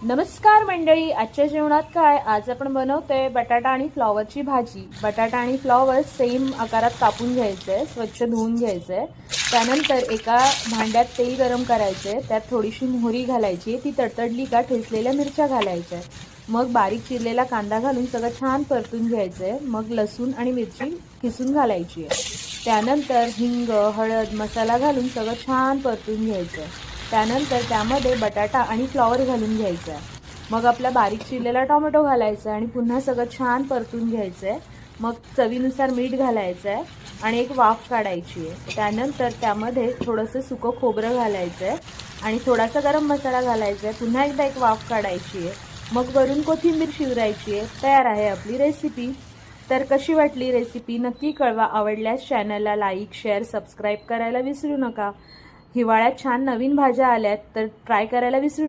नमस्कार मंडळी, आजच्या जेवणात काय? आज आपण बनवतोय बटाटा आणि फ्लॉवरची भाजी। बटाटा आणि फ्लॉवर सेम आकारात कापून घ्यायचे, स्वच्छ धुवून घ्यायचे। त्यानंतर एका भांड्यात तेल गरम करायचे, त्यात थोडीशी मोहरी घालायची, ती तडतडली का ठेचलेल्या मिरच्या घालायच्या। मग बारीक चिरलेला कांदा घालून सगळं छान परतून घ्यायचे। मग लसूण आणि मिरची किसून घालायची। त्यानंतर हिंग, हळद, मसाला घालून सगळं छान परतून घ्यायचं। त्यानंतर त्यामध्ये बटाटा आणि फ्लॉवर घालून घ्यायचा। मग आपला बारीक चिरलेला टोमॅटो घालायचा आणि पुन्हा सगळं छान परतून घ्यायचंय। मग चवीनुसार मीठ घालायचंय आणि एक वाफ काढायची आहे। त्यानंतर त्यामध्ये थोडंसं सुकं खोबरं घालायचंय आणि थोडासा गरम मसाला घालायचा आहे। पुन्हा एकदा एक वाफ काढायची आहे। मग वरून कोथिंबीर शिवरायची आहे। तयार आहे आपली रेसिपी। तर कशी वाटली रेसिपी नक्की कळवा। आवडल्यास चॅनलला लाईक, शेअर, सबस्क्राईब करायला विसरू नका। हिवाळ्यात छान नवीन भाज्या आल्यात तर ट्राय करायला विसरू